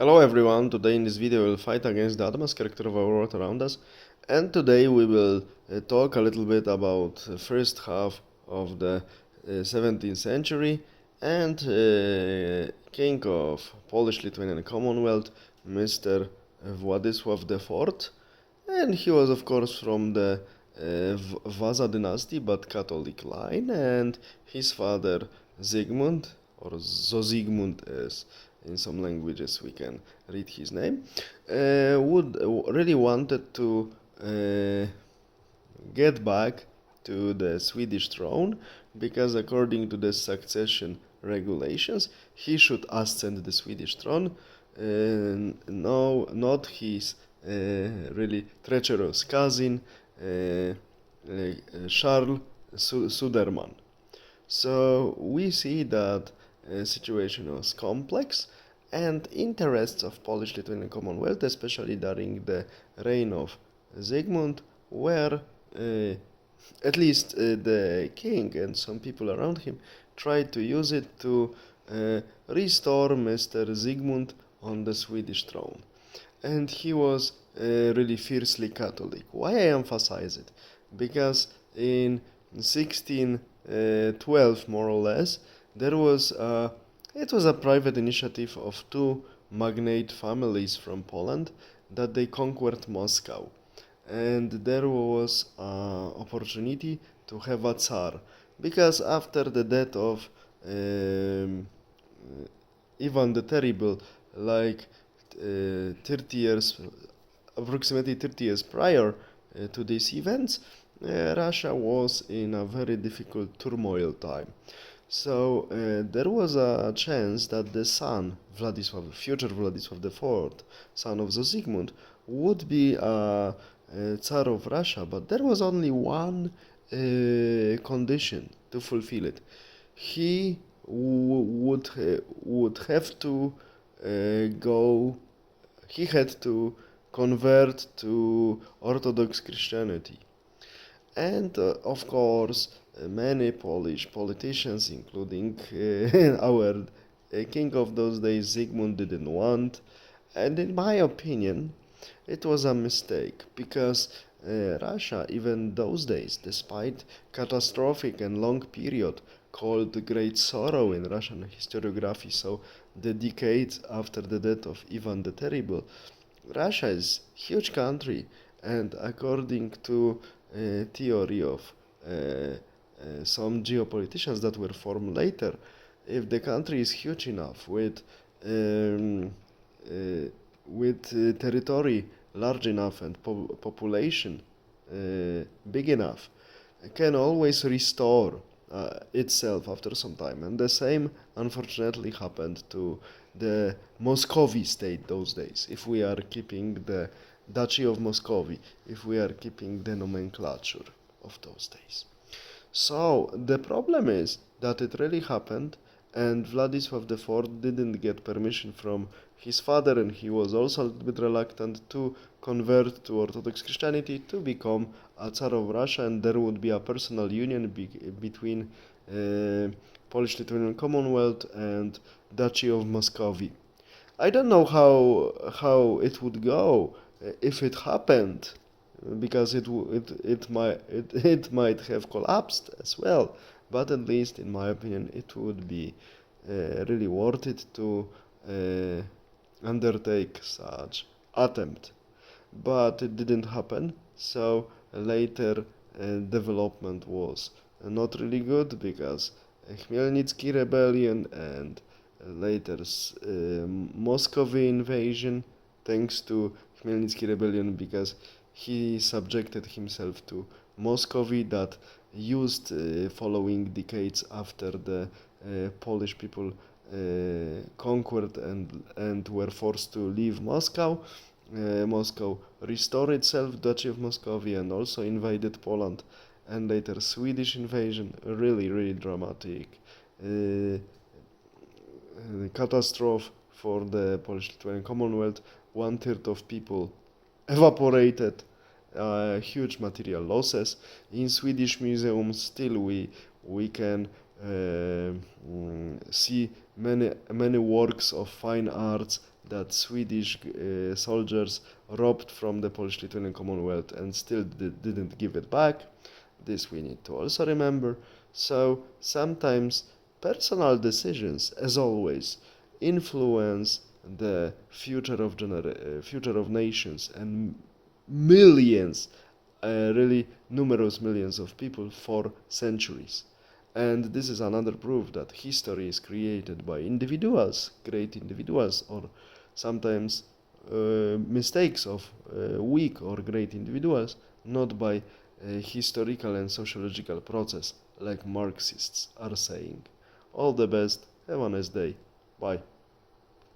Hello everyone, today in this video we'll fight against the Adamas character of our world around us, and today we will talk a little bit about the first half of the 17th century and King of Polish-Lithuanian Commonwealth, Mr. Władysław IV, and he was of course from the Vasa dynasty but Catholic line, and his father Zygmunt, or Zozigmund as in some languages we can read his name, would really wanted to get back to the Swedish throne, because according to the succession regulations he should ascend the Swedish throne, no, not his really treacherous cousin Charles Suderman. So we see that situation was complex, and interests of Polish-Lithuanian Commonwealth, especially during the reign of Zygmunt, were at least the king and some people around him tried to use it to restore Mr. Zygmunt on the Swedish throne. And he was really fiercely Catholic. Why I emphasize it? Because in 1612, more or less, there was it was a private initiative of two magnate families from Poland that they conquered Moscow, and there was opportunity to have a Tsar, because after the death of Ivan the Terrible, like 30 years, approximately 30 years prior to these events, Russia was in a very difficult turmoil time. So there was a chance that the son, Vladisław, future Vladisław IV, son of Zsigmund, would be a Tsar of Russia, but there was only one condition to fulfill it. He would have to go. He had to convert to Orthodox Christianity. And of course, many Polish politicians, including our king of those days, Zygmunt, didn't want. And in my opinion, it was a mistake, because Russia, even those days, despite catastrophic and long period called the Great Sorrow in Russian historiography, so the decades after the death of Ivan the Terrible, Russia is huge country, and according to theory of some geopoliticians that were formed later, if the country is huge enough with territory large enough and population big enough, can always restore itself after some time. And the same unfortunately happened to the Muscovy state those days, if we are keeping the Duchy of Muscovy, if we are keeping the nomenclature of those days. So the problem is that it really happened, and Vladisław IV didn't get permission from his father, and he was also a little bit reluctant to convert to Orthodox Christianity to become a Tsar of Russia, and there would be a personal union between Polish-Lithuanian Commonwealth and Duchy of Muscovy. I don't know how it would go if it happened, because it might have collapsed as well. But at least, in my opinion, it would be really worth it to undertake such attempt. But it didn't happen. So later development was not really good, because Khmelnytsky rebellion and later Muscovy invasion, thanks to Khmelnytsky rebellion, because he subjected himself to Muscovy, that used following decades after the Polish people conquered and were forced to leave Moscow. Moscow restored itself, Duchy of Muscovy, and also invaded Poland, and later Swedish invasion, really dramatic catastrophe for the Polish-Lithuanian Commonwealth. 1/3 of people evaporated, huge material losses. In Swedish museums still we can see many works of fine arts that Swedish soldiers robbed from the Polish-Lithuanian Commonwealth and still didn't give it back. This we need to also remember. So sometimes personal decisions, as always, influence the future of nations and millions, really numerous millions of people for centuries. And this is another proof that history is created by individuals, great individuals, or sometimes mistakes of weak or great individuals, not by a historical and sociological process like Marxists are saying. All the best, have a nice day, bye.